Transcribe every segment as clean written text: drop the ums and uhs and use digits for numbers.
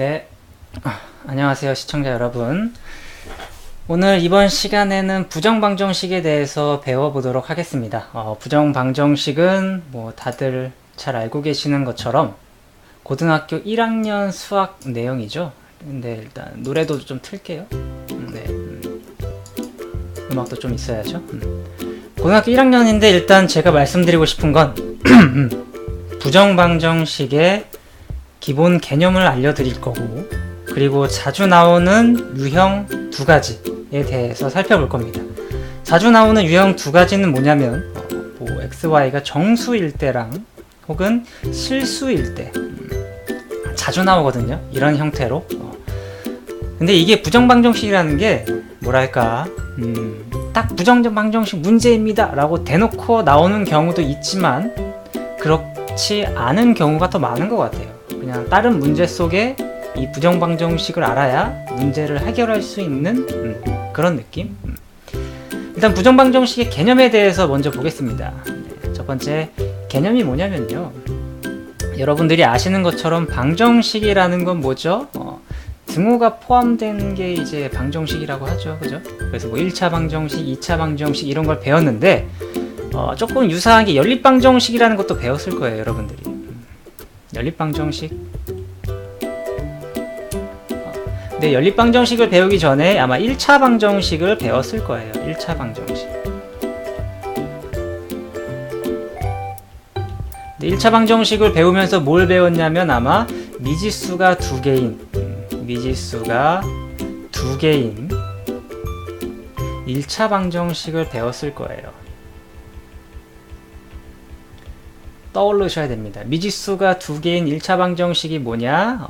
네, 안녕하세요 시청자 여러분. 오늘 이번 시간에는 부정방정식에 대해서 배워보도록 하겠습니다. 부정방정식은 뭐 다들 잘 알고 계시는 것처럼 고등학교 1학년 수학 내용이죠. 근데 일단 노래도 좀 틀게요. 네, 음악도 좀 있어야죠. 고등학교 1학년인데 일단 제가 말씀드리고 싶은 건 부정방정식의 기본 개념을 알려드릴 거고, 그리고 자주 나오는 유형 두 가지에 대해서 살펴볼 겁니다. 자주 나오는 유형 두 가지는 뭐냐면 XY가 정수일 때랑 혹은 실수일 때 자주 나오거든요. 이런 형태로. 근데 이게 부정방정식이라는 게 뭐랄까 딱 부정방정식 문제입니다 라고 대놓고 나오는 경우도 있지만 그렇지 않은 경우가 더 많은 것 같아요. 그냥 다른 문제 속에 이 부정방정식을 알아야 문제를 해결할 수 있는 그런 느낌. 일단 부정방정식의 개념에 대해서 먼저 보겠습니다. 첫 번째 개념이 뭐냐면요, 여러분들이 아시는 것처럼 방정식이라는 건 뭐죠? 등호가 포함된 게 이제 방정식이라고 하죠. 그죠? 그래서 뭐 1차 방정식, 2차 방정식 이런 걸 배웠는데 조금 유사하게 연립방정식이라는 것도 배웠을 거예요, 여러분들이. 연립방정식. 네, 연립방정식을 배우기 전에 아마 1차 방정식을 배웠을 거예요. 1차 방정식. 네, 1차 방정식을 배우면서 뭘 배웠냐면 아마 미지수가 두 개인 1차 방정식을 배웠을 거예요. 떠올리셔야 됩니다. 미지수가 두 개인 1차 방정식이 뭐냐?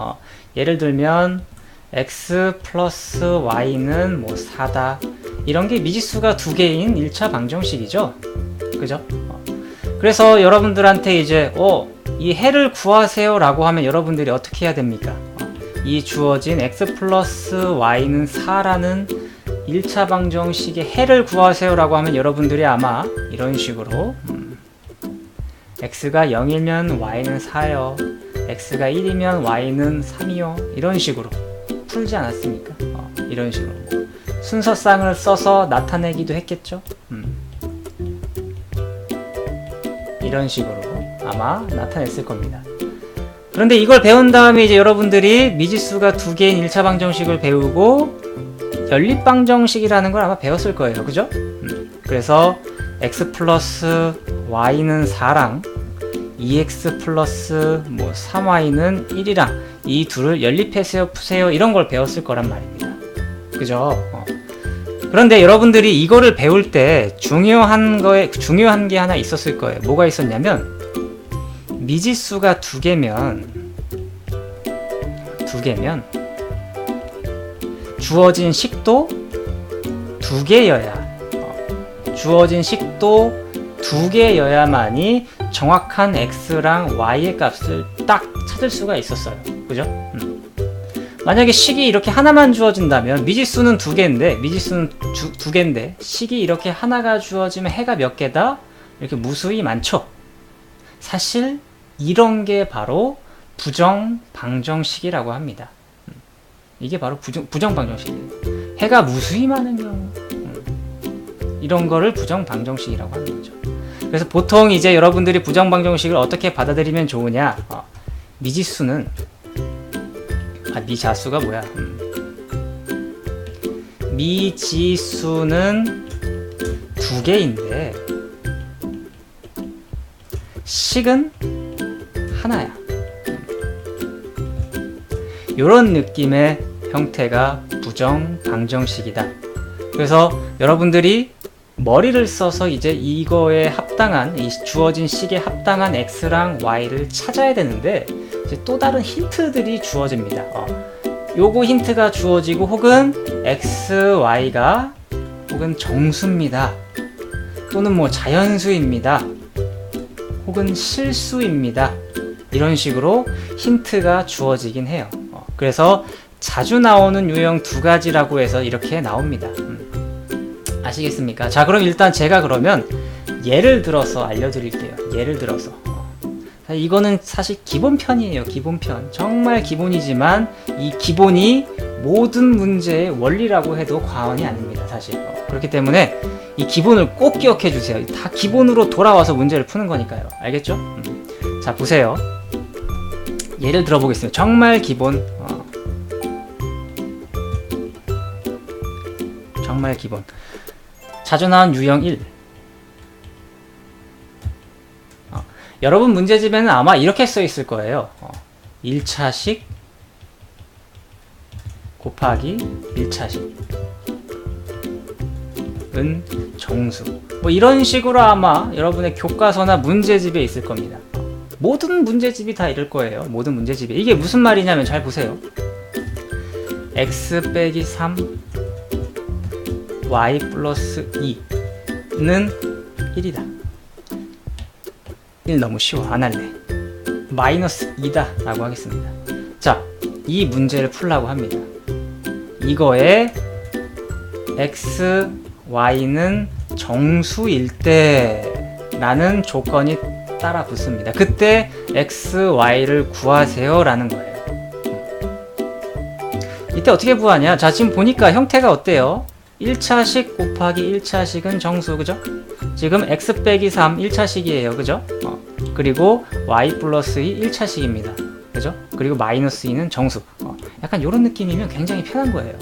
예를 들면 x 플러스 y는 뭐 4다. 이런 게 미지수가 두 개인 1차 방정식이죠. 그죠? 그래서 여러분들한테 이제 이 해를 구하세요 라고 하면 여러분들이 어떻게 해야 됩니까? 이 주어진 x 플러스 y는 4라는 1차 방정식의 해를 구하세요 라고 하면 여러분들이 아마 이런 식으로 x가 0이면 y는 4요, x가 1이면 y는 3이요, 이런 식으로 풀지 않았습니까? 이런 식으로 순서쌍을 써서 나타내기도 했겠죠? 이런 식으로 아마 나타냈을 겁니다. 그런데 이걸 배운 다음에 이제 여러분들이 미지수가 두 개인 1차 방정식을 배우고 연립방정식이라는 걸 아마 배웠을 거예요. 그죠? 그래서 x 플러스 y는 4랑 2x 플러스 뭐 3y는 1이랑 이 둘을 연립해서 푸세요 이런 걸 배웠을 거란 말입니다. 그죠? 그런데 여러분들이 이거를 배울 때 중요한 게 하나 있었을 거예요. 뭐가 있었냐면 미지수가 두 개면 주어진 식도 두 개여야만이 정확한 x랑 y의 값을 딱 찾을 수가 있었어요. 그죠? 만약에 식이 이렇게 하나만 주어진다면 미지수는 두 개인데 식이 이렇게 하나가 주어지면 해가 몇 개다? 이렇게 무수히 많죠. 사실 이런 게 바로 부정방정식이라고 합니다. 이게 바로 부정방정식이에요. 해가 무수히 많은 경우 이런 거를 부정방정식이라고 하는 거죠. 그래서 보통 이제 여러분들이 부정방정식을 어떻게 받아들이면 좋으냐? 미지수는 미자수가 뭐야? 미지수는 두 개인데 식은 하나야. 요런 느낌의 형태가 부정방정식이다. 그래서 여러분들이 머리를 써서 이제 이거에 합당한, 이 주어진 식에 합당한 x랑 y를 찾아야 되는데 이제 또 다른 힌트들이 주어집니다. 요거 힌트가 주어지고 혹은 x, y가 혹은 정수입니다. 또는 뭐 자연수입니다. 혹은 실수입니다. 이런 식으로 힌트가 주어지긴 해요. 그래서 자주 나오는 유형 두 가지라고 해서 이렇게 나옵니다. 아시겠습니까? 자, 그럼 일단 제가 그러면 예를 들어서 알려드릴게요. 예를 들어서 이거는 사실 기본편이에요. 기본편. 정말 기본이지만 이 기본이 모든 문제의 원리라고 해도 과언이 아닙니다. 사실. 그렇기 때문에 이 기본을 꼭 기억해 주세요. 다 기본으로 돌아와서 문제를 푸는 거니까요. 알겠죠? 자, 보세요. 예를 들어보겠습니다. 정말 기본. 정말 기본. 자주 나온 유형 1. 여러분 문제집에는 아마 이렇게 써 있을 거예요. 1차식 곱하기 1차식 은 정수. 뭐 이런 식으로 아마 여러분의 교과서나 문제집에 있을 겁니다. 모든 문제집이 다 이럴 거예요. 모든 문제집이. 이게 무슨 말이냐면 잘 보세요. x 빼기 3 y 플러스 2는 1이다. 1 너무 쉬워. 안 할래. 마이너스 2다 라고 하겠습니다. 자, 이 문제를 풀라고 합니다. 이거에 x, y는 정수일 때 라는 조건이 따라 붙습니다. 그때 x, y를 구하세요 라는 거예요. 이때 어떻게 구하냐? 자, 지금 보니까 형태가 어때요? 1차식 곱하기 1차식은 정수, 그죠? 지금 x 빼기 3 1차식이에요, 그죠? 그리고 y 플러스 2 1차식입니다, 그죠? 그리고 마이너스 2는 정수. 약간 이런 느낌이면 굉장히 편한 거예요.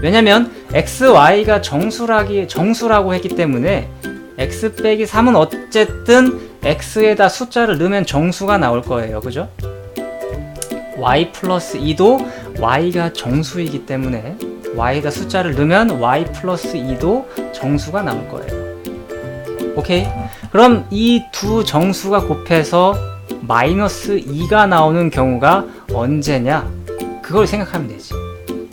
왜냐면 x, y가 정수라고 했기 때문에 x 빼기 3은 어쨌든 x에다 숫자를 넣으면 정수가 나올 거예요, 그죠? y 플러스 2도 y가 정수이기 때문에 y에다 숫자를 넣으면 y 플러스 2도 정수가 나올 거예요. 오케이? 그럼 이 두 정수가 곱해서 마이너스 2가 나오는 경우가 언제냐? 그걸 생각하면 되지.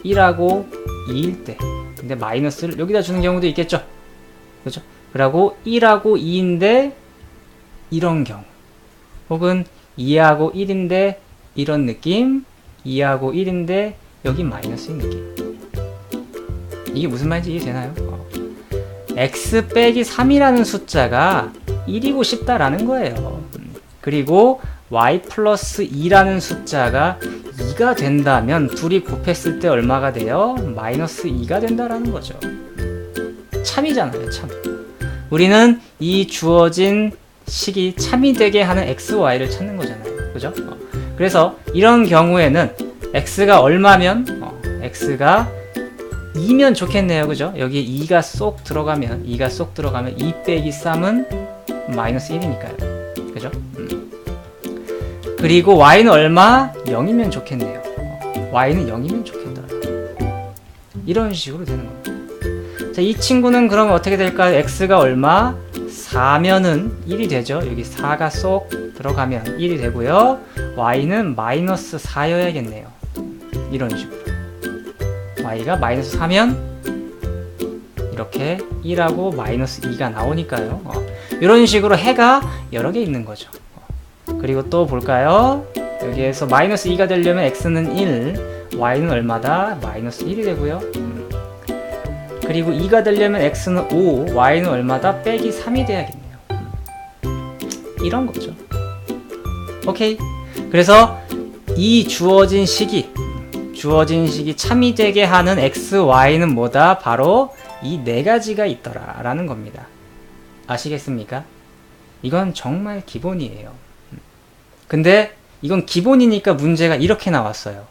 1하고 2일 때. 근데 마이너스를 여기다 주는 경우도 있겠죠? 그죠? 그리고 1하고 2인데 이런 경우. 혹은 2하고 1인데 이런 느낌. 2하고 1인데 여기 마이너스인 느낌. 이게 무슨 말인지 이해되나요? x 빼기 3이라는 숫자가 1이고 싶다라는 거예요. 그리고 y 플러스 2라는 숫자가 2가 된다면 둘이 곱했을 때 얼마가 돼요? 마이너스 2가 된다라는 거죠. 참이잖아요, 참. 우리는 이 주어진 식이 참이 되게 하는 x, y를 찾는 거잖아요. 그죠? 그래서 이런 경우에는 x가 얼마면 x가 2면 좋겠네요, 그죠? 여기에 2가 쏙 들어가면 2 빼기 3은 마이너스 1이니까요, 그죠? 그리고 y는 얼마? 0이면 좋겠네요. y는 0이면 좋겠다. 이런 식으로 되는 겁니다. 자, 이 친구는 그럼 어떻게 될까요? x가 얼마? 4면은 1이 되죠. 여기 4가 쏙 들어가면 1이 되고요. y는 마이너스 4여야겠네요. 이런 식으로. y가 마이너스 4면 이렇게 1하고 마이너스 2가 나오니까요. 이런 식으로 해가 여러 개 있는 거죠. 그리고 또 볼까요? 여기에서 마이너스 2가 되려면 x는 1, y는 얼마다? 마이너스 1이 되고요. 그리고 2가 되려면 x는 5, y는 얼마다? 빼기 3이 돼야겠네요. 이런 거죠. 오케이. 그래서 이 주어진 식이 참이 되게 하는 x, y는 뭐다? 바로 이 네 가지가 있더라 라는 겁니다. 아시겠습니까? 이건 정말 기본이에요. 근데 이건 기본이니까 문제가 이렇게 나왔어요.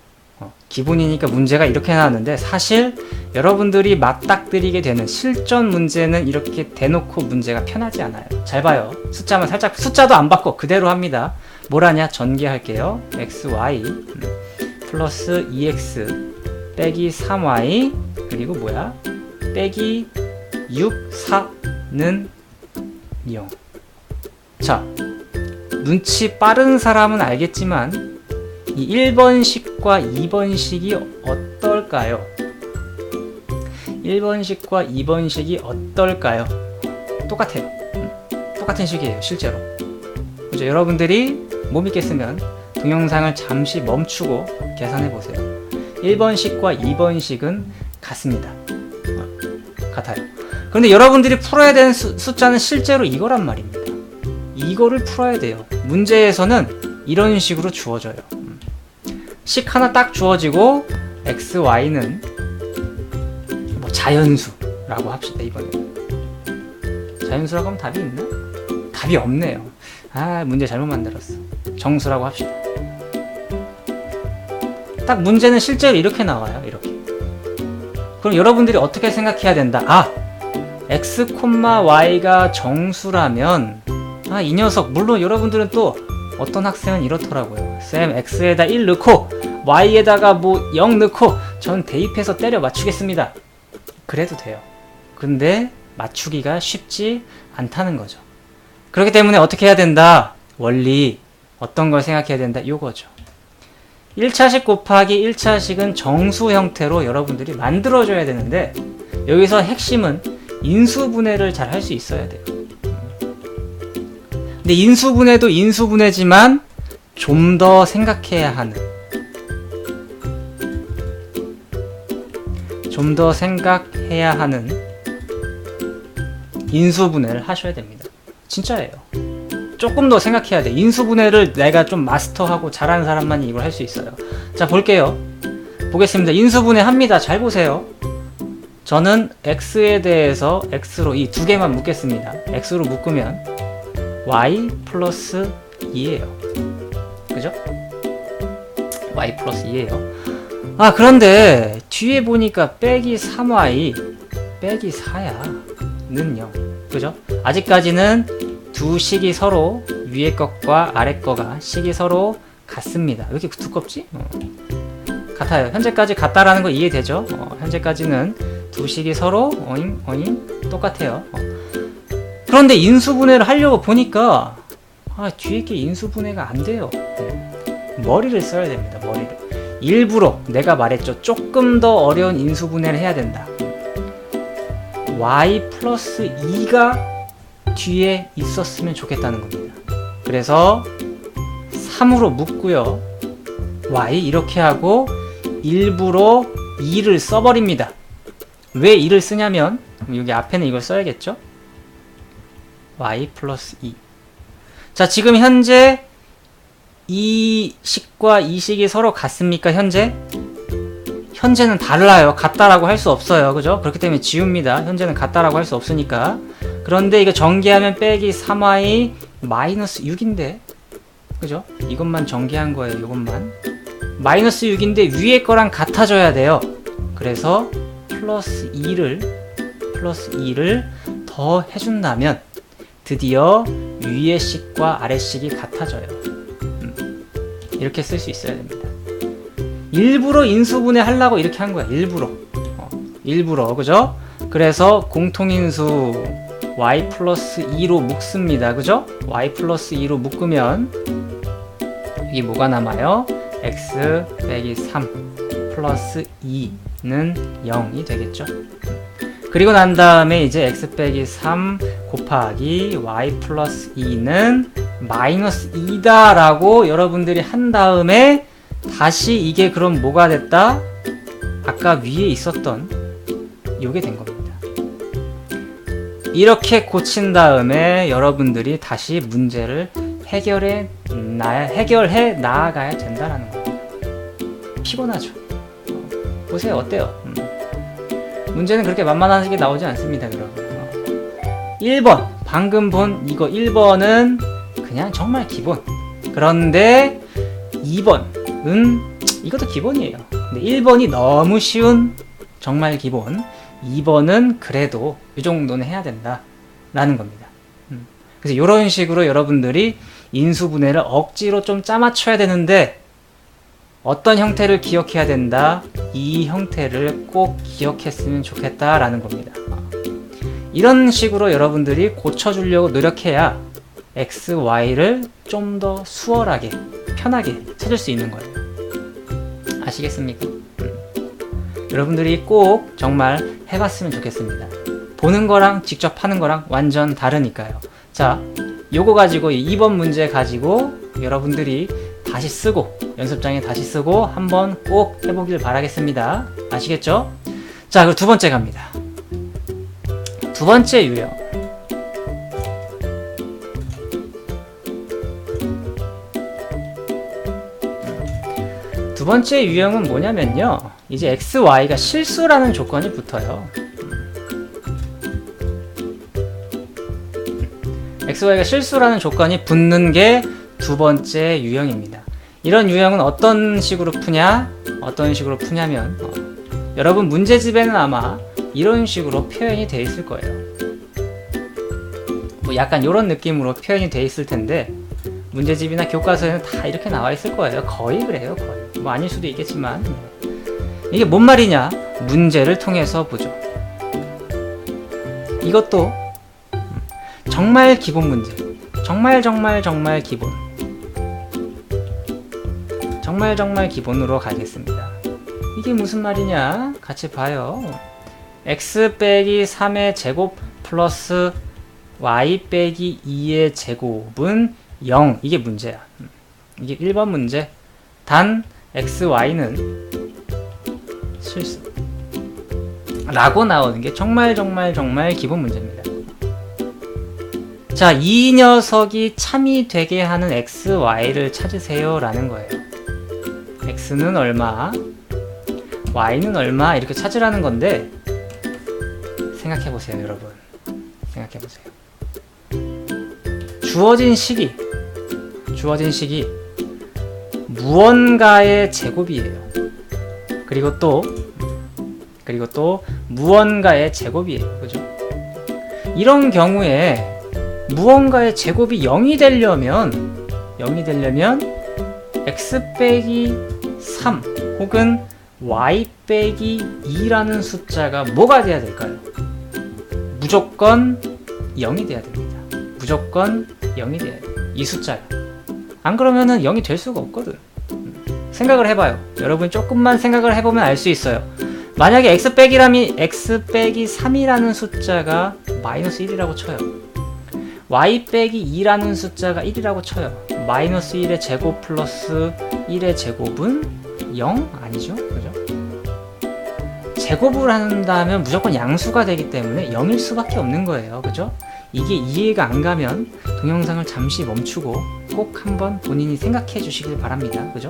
기본이니까 문제가 이렇게 나왔는데 사실 여러분들이 맞닥뜨리게 되는 실전 문제는 이렇게 대놓고 문제가 편하지 않아요. 잘 봐요. 숫자만 살짝, 숫자도 안 바꿔 그대로 합니다. 뭐라냐? 전개할게요. x, y 플러스 2x 빼기 3y 그리고 뭐야? 빼기 6, 4는 0. 자, 눈치 빠른 사람은 알겠지만 이 1번식과 2번식이 어떨까요? 1번식과 2번식이 어떨까요? 똑같아요. 똑같은 식이에요, 실제로. 그죠? 여러분들이 못 믿겠으면 동영상을 잠시 멈추고 계산해 보세요. 1번식과 2번식은 같습니다. 같아요. 그런데 여러분들이 풀어야 되는 숫자는 실제로 이거란 말입니다. 이거를 풀어야 돼요. 문제에서는 이런 식으로 주어져요. 식 하나 딱 주어지고 x, y는 뭐 자연수라고 합시다. 이번에는 자연수라고 하면 답이 있나? 답이 없네요. 아, 문제 잘못 만들었어. 정수라고 합시다. 딱 문제는 실제로 이렇게 나와요. 이렇게. 그럼 여러분들이 어떻게 생각해야 된다? 아, x, y가 정수라면 이 녀석, 물론 여러분들은 또 어떤 학생은 이렇더라고요. 쌤, x에다 1 넣고 y에다가 뭐 0 넣고 전 대입해서 때려 맞추겠습니다. 그래도 돼요. 근데 맞추기가 쉽지 않다는 거죠. 그렇기 때문에 어떻게 해야 된다? 원리, 어떤 걸 생각해야 된다? 요거죠. 1차식 곱하기 1차식은 정수 형태로 여러분들이 만들어줘야 되는데, 여기서 핵심은 인수분해를 잘 할 수 있어야 돼요. 근데 인수분해도 인수분해지만 좀 더 생각해야 하는, 인수분해를 하셔야 됩니다. 진짜예요. 조금 더 생각해야 돼. 인수분해를 내가 좀 마스터하고 잘하는 사람만이 이걸 할 수 있어요. 자, 볼게요. 보겠습니다. 인수분해 합니다. 잘 보세요. 저는 x에 대해서 x로 이 두 개만 묶겠습니다. x로 묶으면 y 플러스 2예요. 그죠? y 플러스 2예요. 아, 그런데 뒤에 보니까 빼기 3y 빼기 4야 는 0. 그죠? 아직까지는 두 식이 서로, 위에 것과 아래 거가 식이 서로 같습니다. 왜 이렇게 두껍지? 같아요. 현재까지 같다라는 거 이해되죠? 현재까지는 두 식이 서로 똑같아요. 그런데 인수분해를 하려고 보니까 뒤에 게 인수분해가 안 돼요. 머리를 써야 됩니다. 머리를. 일부러 내가 말했죠. 조금 더 어려운 인수분해를 해야 된다. y 플러스 2가 뒤에 있었으면 좋겠다는 겁니다. 그래서 3으로 묶고요. y 이렇게 하고 일부러 2를 써버립니다. 왜 2를 쓰냐면 여기 앞에는 이걸 써야겠죠? y 플러스 2. 자, 지금 현재 이 식과 이 식이 서로 같습니까? 현재는 달라요. 같다라고 할 수 없어요. 그죠? 그렇기 때문에 지웁니다. 현재는 같다라고 할 수 없으니까. 그런데 이거 전개하면 빼기 3y 마이너스 6인데, 그죠? 이것만 전개한 거예요. 이것만 마이너스 6인데 위에 거랑 같아져야 돼요. 그래서 플러스 2를 더 해준다면 드디어 위의 식과 아래 식이 같아져요. 이렇게 쓸 수 있어야 됩니다. 일부러 인수분해 하려고 이렇게 한 거야. 일부러, 그죠? 그래서 공통인수 y 플러스 2로 묶습니다. 그죠? y 플러스 2로 묶으면 여기 뭐가 남아요? x 빼기 3 플러스 2는 0이 되겠죠? 그리고 난 다음에 이제 x 빼기 3 곱하기 y 플러스 2는 마이너스 2다 라고 여러분들이 한 다음에 다시 이게 그럼 뭐가 됐다? 아까 위에 있었던 요게 된 겁니다. 이렇게 고친 다음에 여러분들이 다시 문제를 해결해 나아가야 된다라는 겁니다. 피곤하죠? 보세요. 어때요? 문제는 그렇게 만만하게 나오지 않습니다. 여러분. 1번 방금 본 이거 1번은 그냥 정말 기본. 그런데 2번은 이것도 기본이에요. 근데 1번이 너무 쉬운 정말 기본, 2번은 그래도 이 정도는 해야 된다 라는 겁니다. 그래서 이런 식으로 여러분들이 인수분해를 억지로 좀 짜맞춰야 되는데 어떤 형태를 기억해야 된다? 이 형태를 꼭 기억했으면 좋겠다 라는 겁니다. 이런 식으로 여러분들이 고쳐주려고 노력해야 x, y를 좀 더 수월하게 편하게 찾을 수 있는 거예요. 아시겠습니까? 여러분들이 꼭 정말 해봤으면 좋겠습니다. 보는 거랑 직접 하는 거랑 완전 다르니까요. 자, 요거 가지고 2번 문제 가지고 여러분들이 다시 쓰고 연습장에 다시 쓰고 한번 꼭 해보길 바라겠습니다. 아시겠죠? 자, 그리고 두 번째 갑니다. 두 번째 유형. 두 번째 유형은 뭐냐면요, 이제 xy가 실수라는 조건이 붙어요. xy가 실수라는 조건이 붙는 게 두 번째 유형입니다. 이런 유형은 어떤 식으로 푸냐? 어떤 식으로 푸냐면 여러분 문제집에는 아마 이런 식으로 표현이 돼 있을 거예요. 뭐 약간 이런 느낌으로 표현이 돼 있을 텐데 문제집이나 교과서에는 다 이렇게 나와 있을 거예요. 거의 그래요. 거의. 뭐 아닐 수도 있겠지만 이게 뭔 말이냐? 문제를 통해서 보죠. 이것도 정말 기본 문제. 정말 기본. 정말 기본으로 가겠습니다. 이게 무슨 말이냐? 같이 봐요. x 빼기 3의 제곱 플러스 y 빼기 2의 제곱은 0. 이게 문제야. 이게 1번 문제. 단 x, y는 실수 라고 나오는 게 정말 기본 문제입니다. 자, 이 녀석이 참이 되게 하는 x, y를 찾으세요 라는 거예요. x는 얼마, y는 얼마 이렇게 찾으라는 건데 생각해보세요 여러분. 생각해보세요. 주어진 식이 무언가의 제곱이에요. 그리고 또 무언가의 제곱이에요. 그죠? 이런 경우에 무언가의 제곱이 0이 되려면 x 빼기 3 혹은 y 빼기 2라는 숫자가 뭐가 돼야 될까요? 무조건 0이 돼야 됩니다. 무조건 0이 돼야 돼요. 이 숫자가. 안 그러면은 0이 될 수가 없거든. 생각을 해봐요. 여러분이 조금만 생각을 해보면 알 수 있어요. 만약에 x 빼기 3이라는 숫자가 마이너스 1이라고 쳐요. y 빼기 2라는 숫자가 1이라고 쳐요. 마이너스 1의 제곱 플러스 1의 제곱은 0? 아니죠? 그죠? 제곱을 한다면 무조건 양수가 되기 때문에 0일 수밖에 없는 거예요. 그죠? 이게 이해가 안 가면 동영상을 잠시 멈추고 꼭 한번 본인이 생각해 주시길 바랍니다. 그죠?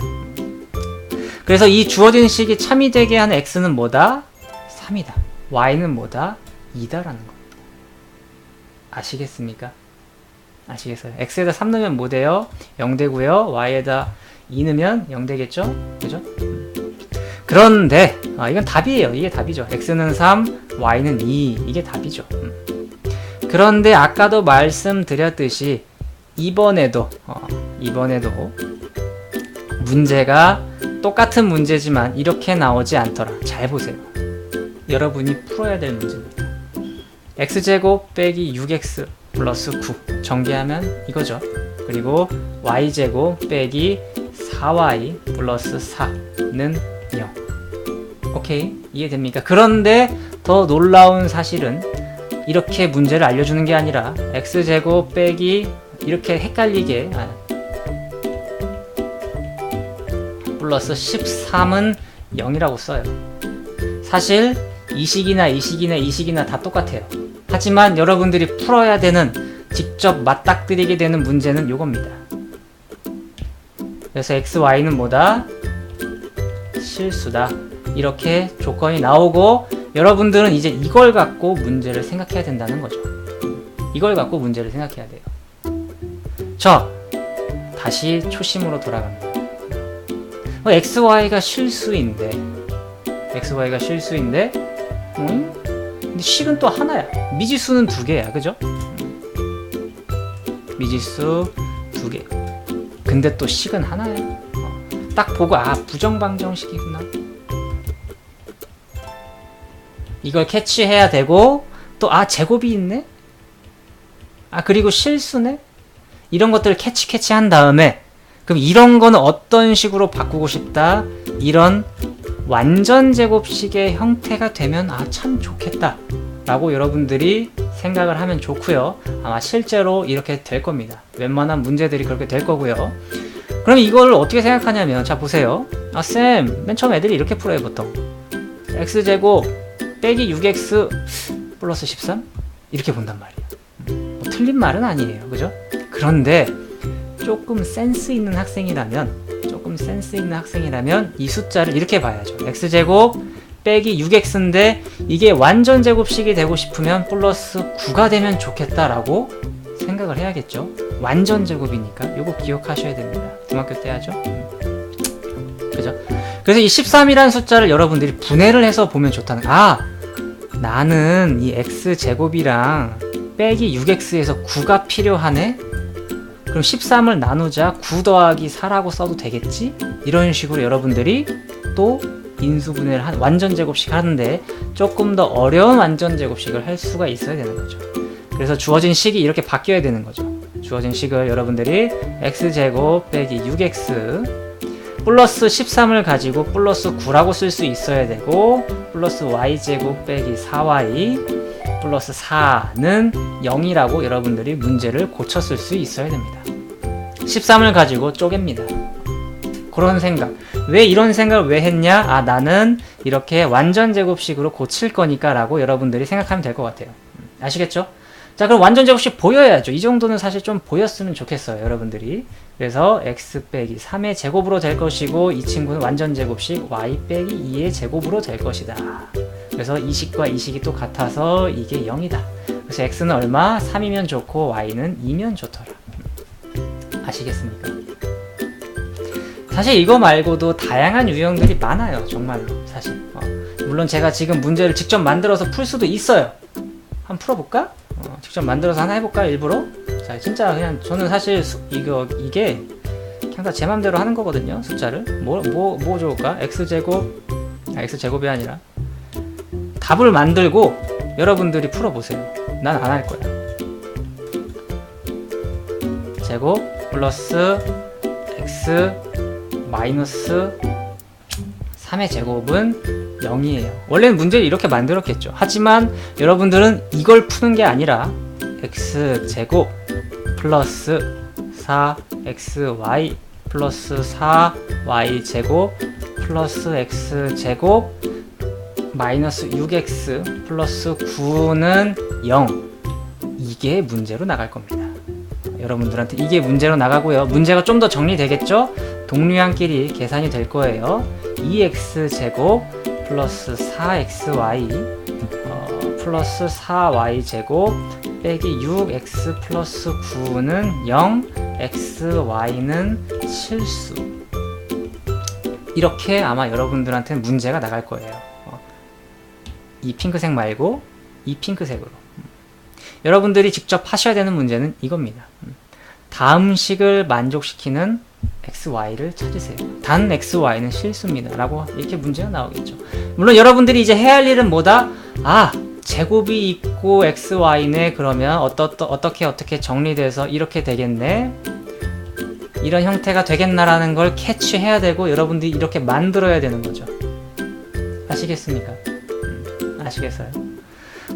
그래서 이 주어진 식이 참이 되게 하는 x는 뭐다? 3이다. y는 뭐다? 2다라는 겁니다. 아시겠습니까? 아시겠어요? x에다 3 넣으면 뭐 돼요? 0 되고요. y에다 2 넣으면 0 되겠죠? 그죠? 그런데 이건 답이에요. 이게 답이죠. x는 3, y는 2. 이게 답이죠. 그런데 아까도 말씀드렸듯이 이번에도 문제가 똑같은 문제지만 이렇게 나오지 않더라. 잘 보세요. 여러분이 풀어야 될 문제입니다. x제곱 빼기 6x 플러스 9 전개하면 이거죠. 그리고 y제곱 빼기 4y 플러스 4는 0. 오케이, 이해됩니까? 그런데 더 놀라운 사실은 이렇게 문제를 알려주는 게 아니라 x제곱 빼기 이렇게 헷갈리게 플러스 13은 0이라고 써요. 사실 이 식이나 다 똑같아요. 하지만 여러분들이 풀어야 되는, 직접 맞닥뜨리게 되는 문제는 요겁니다. 그래서 x, y는 뭐다? 실수다. 이렇게 조건이 나오고 여러분들은 이제 이걸 갖고 문제를 생각해야 된다는 거죠. 이걸 갖고 문제를 생각해야 돼요. 자, 다시 초심으로 돌아갑니다. xy가 실수인데 근데 식은 또 하나야. 미지수는 2개야. 그죠? 미지수 2개. 근데 또 식은 하나야. 딱 보고 부정방정식이구나. 이걸 캐치해야 되고, 또 제곱이 있네? 그리고 실수네? 이런 것들을 캐치한 다음에, 그럼 이런 거는 어떤 식으로 바꾸고 싶다? 이런 완전 제곱식의 형태가 되면 참 좋겠다 라고 여러분들이 생각을 하면 좋고요. 아마 실제로 이렇게 될 겁니다. 웬만한 문제들이 그렇게 될 거고요. 그럼 이걸 어떻게 생각하냐면, 자 보세요. 쌤, 맨 처음 애들이 이렇게 풀어요. 보통 x제곱 빼기 6x 플러스 13? 이렇게 본단 말이에요. 틀린 말은 아니에요. 그죠? 그런데 조금 센스 있는 학생이라면 조금 센스 있는 학생이라면 이 숫자를 이렇게 봐야죠. x제곱 빼기 6x인데 이게 완전 제곱식이 되고 싶으면 플러스 9가 되면 좋겠다라고 생각을 해야겠죠. 완전 제곱이니까 요거 기억하셔야 됩니다. 중학교 때 하죠. 그죠? 그래서 이 13이라는 숫자를 여러분들이 분해를 해서 보면 좋다는, 나는 이 x제곱이랑 빼기 6x에서 9가 필요하네? 그럼 13을 나누자 9 더하기 4라고 써도 되겠지? 이런 식으로 여러분들이 또 인수분해를 완전 제곱식 하는데 조금 더 어려운 완전 제곱식을 할 수가 있어야 되는 거죠. 그래서 주어진 식이 이렇게 바뀌어야 되는 거죠. 주어진 식을 여러분들이 x제곱 빼기 6x 플러스 13을 가지고 플러스 9라고 쓸 수 있어야 되고, 플러스 y제곱 빼기 4y 플러스 4는 0이라고 여러분들이 문제를 고쳤을 수 있어야 됩니다. 13을 가지고 쪼갭니다. 그런 생각. 왜 이런 생각을 왜 했냐? 나는 이렇게 완전 제곱식으로 고칠 거니까 라고 여러분들이 생각하면 될 것 같아요. 아시겠죠? 자, 그럼 완전 제곱식 보여야죠. 이 정도는 사실 좀 보였으면 좋겠어요, 여러분들이. 그래서 x 빼기 3의 제곱으로 될 것이고, 이 친구는 완전 제곱식 y 빼기 2의 제곱으로 될 것이다. 그래서 이 식과 이 식이 또 같아서 이게 0이다. 그래서 x는 얼마? 3이면 좋고 y는 2면 좋더라. 아시겠습니까? 사실 이거 말고도 다양한 유형들이 많아요. 정말로 사실. 물론 제가 지금 문제를 직접 만들어서 풀 수도 있어요. 한번 풀어볼까? 직접 만들어서 하나 해볼까? 일부러? 자, 진짜 그냥 저는 사실 이게 그냥 다 제 맘대로 하는 거거든요. 숫자를 뭐 좋을까? x제곱이 아니라 답을 만들고 여러분들이 풀어보세요. 난 안 할 거야. 제곱 플러스 x 마이너스 3의 제곱은 0이에요. 원래는 문제를 이렇게 만들었겠죠. 하지만 여러분들은 이걸 푸는 게 아니라 x제곱 플러스 4xy 플러스 4y제곱 플러스 x제곱 마이너스 6x 플러스 9는 0, 이게 문제로 나갈 겁니다. 여러분들한테 이게 문제로 나가고요. 문제가 좀 더 정리되겠죠? 동류항끼리 계산이 될 거예요. 2x제곱 플러스 4xy 플러스 4y제곱 빼기 6x 플러스 9는 0, xy는 실수. 이렇게 아마 여러분들한테는 문제가 나갈 거예요. 이 핑크색 말고 이 핑크색으로. 여러분들이 직접 하셔야 되는 문제는 이겁니다. 다음 식을 만족시키는 xy를 찾으세요. 단 xy는 실수입니다 라고 이렇게 문제가 나오겠죠. 물론 여러분들이 이제 해야 할 일은 뭐다? 제곱이 있고 xy네. 그러면 어떻게 정리돼서 이렇게 되겠네, 이런 형태가 되겠나라는 걸 캐치해야 되고, 여러분들이 이렇게 만들어야 되는 거죠. 아시겠습니까? 아시겠어요?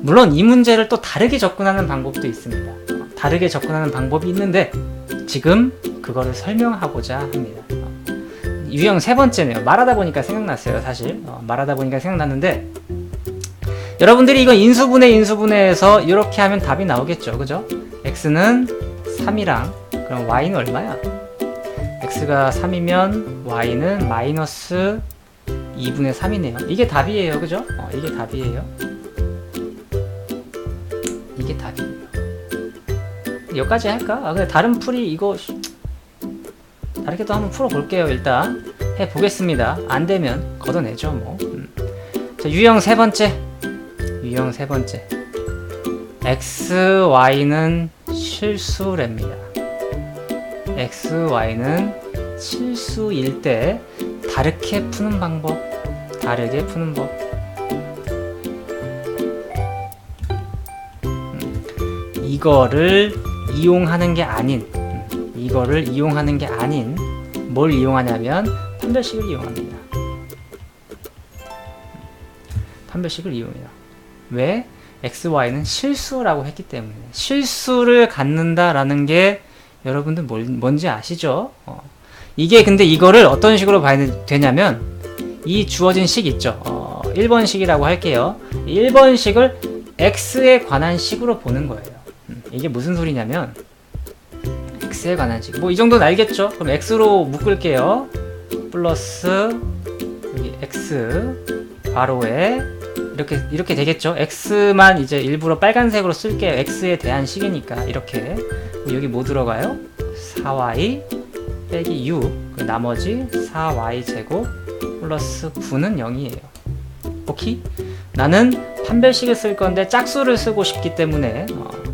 물론 이 문제를 또 다르게 접근하는 방법도 있습니다. 다르게 접근하는 방법이 있는데 지금 그거를 설명하고자 합니다. 유형 세 번째네요. 말하다 보니까 생각났어요. 사실 말하다 보니까 생각났는데, 여러분들이 이거 인수분해해서 이렇게 하면 답이 나오겠죠. 그죠? x는 3이랑 그럼 y는 얼마야? x가 3이면 y는 마이너스 2분의 3이네요. 이게 답이에요. 그죠? 이게 답이에요. 이게 답이에요. 여기까지 할까? 근데 다른 풀이 이거 다르게 또 한번 풀어볼게요. 일단 해보겠습니다. 안되면 걷어내죠 뭐. 자, 유형 세 번째. xy는 실수랍니다. xy는 실수일 때 다르게 푸는 방법. 이거를 이용하는 게 아닌 뭘 이용하냐면 판별식을 이용합니다. 판별식을 이용해요. 왜? xy는 실수라고 했기 때문에. 실수를 갖는다라는 게 여러분들 뭔지 아시죠? 이게 근데 이거를 어떤 식으로 봐야 되냐면, 이 주어진 식 있죠? 1번식이라고 할게요. 1번식을 x에 관한 식으로 보는 거예요. 이게 무슨 소리냐면 x에 관한 식. 뭐 이 정도는 알겠죠? 그럼 x로 묶을게요. 플러스 여기 x 괄호에 이렇게 되겠죠. x만 이제 일부러 빨간색으로 쓸게요. x에 대한 식이니까 이렇게. 여기 뭐 들어가요? 4y 빼기 6 나머지 4y 제곱 플러스 9는 0이에요. 오케이? 나는 판별식을 쓸 건데 짝수를 쓰고 싶기 때문에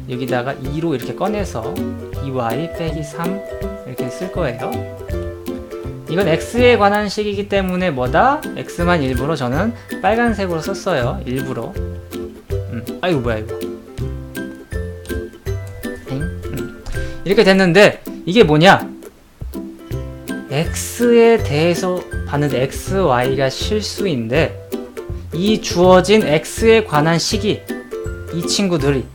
여기다가 2로 이렇게 꺼내서 2y 빼기 3 이렇게 쓸 거예요. 이건 x에 관한 식이기 때문에 뭐다? x만 일부러 저는 빨간색으로 썼어요. 일부러. 아이고 뭐야 이거. 이렇게 됐는데 이게 뭐냐? x에 대해서 봤는데 xy가 실수인데 이 주어진 x에 관한 식이 이 친구들이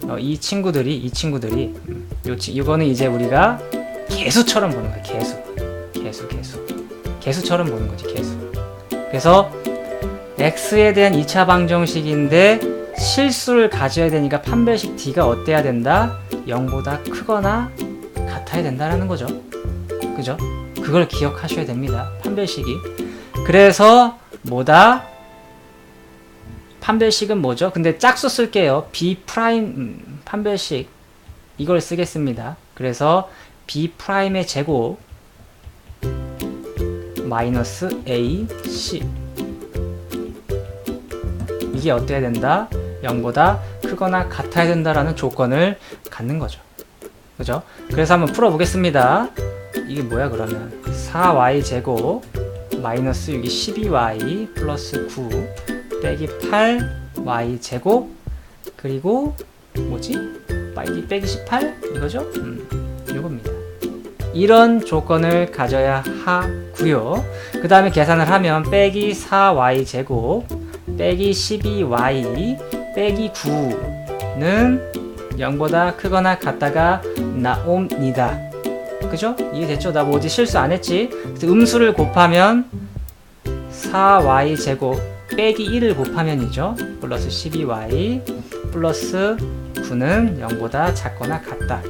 이거는 이제 우리가 개수처럼 보는 거야. 개수처럼 보는 거지. 개수. 그래서 x에 대한 2차 방정식인데 실수를 가져야 되니까 판별식 d가 어때야 된다? 0보다 크거나 같아야 된다라는 거죠. 그죠? 그걸 기억하셔야 됩니다. 판별식이. 그래서 뭐다? 판별식은 뭐죠? 근데 짝수 쓸게요. b 프라임 판별식 이걸 쓰겠습니다. 그래서 b 프라임의 제곱 마이너스 ac 이게 어때야 된다? 0보다 크거나 같아야 된다라는 조건을 갖는 거죠. 그죠? 그래서 한번 풀어보겠습니다. 이게 뭐야 그러면 4y 제곱 마이너스 여기 12y 플러스 9 빼기 8y 제곱 그리고 뭐지? 빼기 18? 이거죠? 이겁니다. 이런 조건을 가져야 하고요. 그 다음에 계산을 하면 빼기 4y 제곱 빼기 12y 빼기 9는 0보다 크거나 같다가 나옵니다. 그죠? 이해됐죠? 나 뭐 어디 실수 안 했지? 그래서 음수를 곱하면 4y 제곱 빼기 1을 곱하면이죠. 플러스 12y 플러스 9는 0보다 작거나 같다.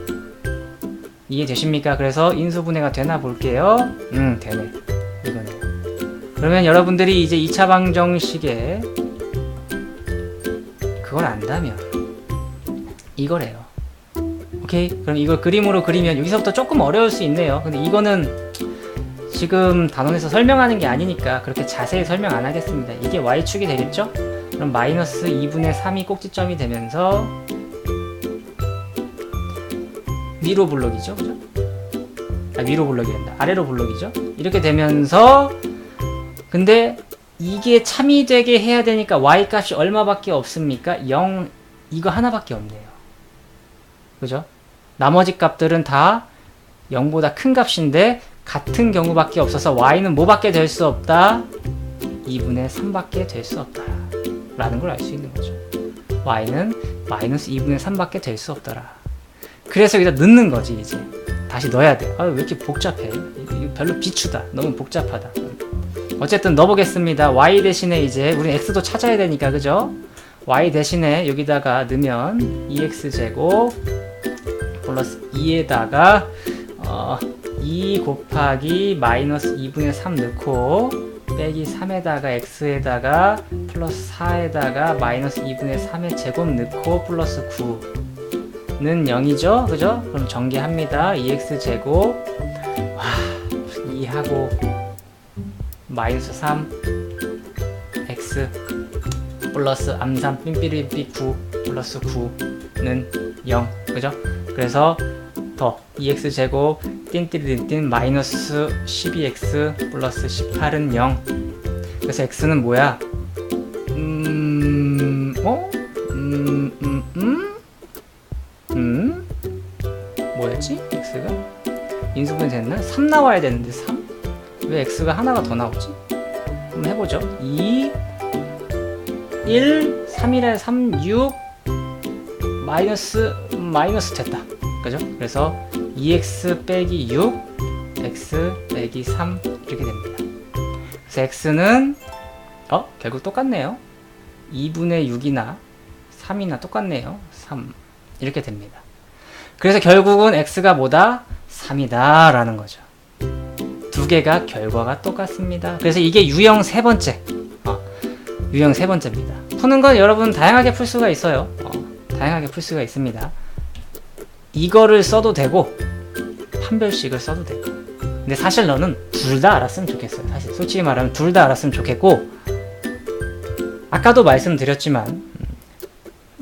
이해되십니까? 그래서 인수분해가 되나 볼게요. 되네. 이거네. 그러면 여러분들이 이제 2차 방정식에 그걸 안다면 이거래요. 오케이? 그럼 이걸 그림으로 그리면 여기서부터 조금 어려울 수 있네요. 근데 이거는 지금 단원에서 설명하는 게 아니니까 그렇게 자세히 설명 안 하겠습니다. 이게 y축이 되겠죠? 그럼 마이너스 2분의 3이 꼭지점이 되면서 위로 블록이죠, 그죠? 위로 블록이 된다. 아래로 블록이죠. 이렇게 되면서 근데 이게 참이 되게 해야 되니까 y 값이 얼마밖에 없습니까? 0 이거 하나밖에 없네요. 그죠? 나머지 값들은 다 0보다 큰 값인데 같은 경우밖에 없어서 y는 뭐밖에 될 수 없다? 2분의 3밖에 될 수 없다 라는 걸 알 수 있는 거죠. y는 마이너스 2분의 3밖에 될 수 없더라. 그래서 여기다 넣는 거지. 이제 다시 넣어야 돼. 왜 이렇게 복잡해? 이거 별로 비추다. 너무 복잡하다. 어쨌든 넣어보겠습니다. y 대신에 이제 우린 x도 찾아야 되니까, 그죠? y 대신에 여기다가 넣으면 2x제곱 플러스 2에다가 2 곱하기 마이너스 2분의 3 넣고 빼기 3에다가 x에다가 플러스 4에다가 마이너스 2분의 3의 제곱 넣고 플러스 9는 0이죠? 그죠? 그럼 전개합니다. 2x제곱 2하고 마이너스 3 x 플러스 암3 삠삐리삐 9 플러스 9는 0 그죠? 그래서 더 2x제곱 띵띠리띵 마이너스 12x 플러스 18은 0 그래서 x는 뭐야? 뭐였지? x가? 인수분해 됐나? 3 나와야 되는데 3? 왜 x가 하나가 더 나오지? 한번 해보죠. 2 1 3이라 3 6 마이너스 됐다. 그죠? 그래서 2x 빼기 6 x 빼기 3 이렇게 됩니다. 그래서 x는 결국 똑같네요. 2분의 6이나 3이나 똑같네요. 3 이렇게 됩니다. 그래서 결국은 x가 뭐다? 3이다 라는 거죠. 두 개가 결과가 똑같습니다. 그래서 이게 유형 세 번째. 유형 세 번째입니다. 푸는 건 여러분 다양하게 풀 수가 있어요. 다양하게 풀 수가 있습니다. 이거를 써도 되고 판별식을 써도 되고. 근데 사실 너는 둘 다 알았으면 좋겠어요. 사실 솔직히 말하면 둘 다 알았으면 좋겠고, 아까도 말씀드렸지만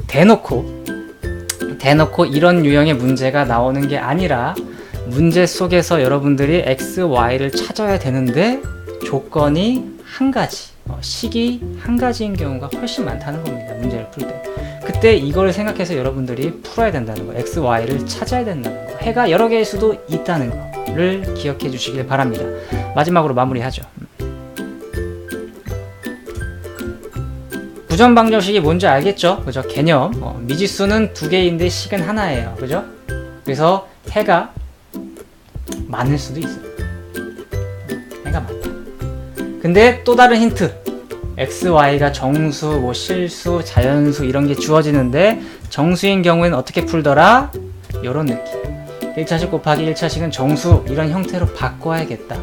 대놓고 이런 유형의 문제가 나오는 게 아니라 문제 속에서 여러분들이 x, y를 찾아야 되는데 조건이 한 가지, 식이 한 가지인 경우가 훨씬 많다는 겁니다. 문제를 풀 때. 그때 이걸 생각해서 여러분들이 풀어야 된다는 거, x, y를 찾아야 된다는 거, 해가 여러 개일 수도 있다는 거를 기억해 주시길 바랍니다. 마지막으로 마무리하죠. 부전방정식이 뭔지 알겠죠? 그죠? 개념. 미지수는 두 개인데 식은 하나예요. 그죠? 그래서 해가 많을 수도 있어요. 해가 많다. 근데 또 다른 힌트. x, y가 정수, 뭐 실수, 자연수 이런 게 주어지는데 정수인 경우에는 어떻게 풀더라? 요런 느낌. 1차식 곱하기 1차식은 정수 이런 형태로 바꿔야겠다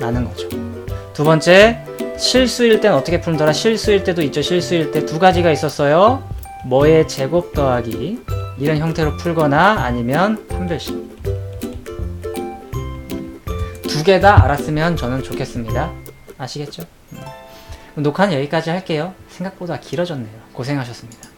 라는 거죠. 두 번째, 실수일 땐 어떻게 풀더라? 실수일 때도 있죠. 실수일 때 두 가지가 있었어요. 뭐의 제곱 더하기 이런 형태로 풀거나 아니면 판별식. 두 개 다 알았으면 저는 좋겠습니다. 아시겠죠? 녹화는 여기까지 할게요. 생각보다 길어졌네요. 고생하셨습니다.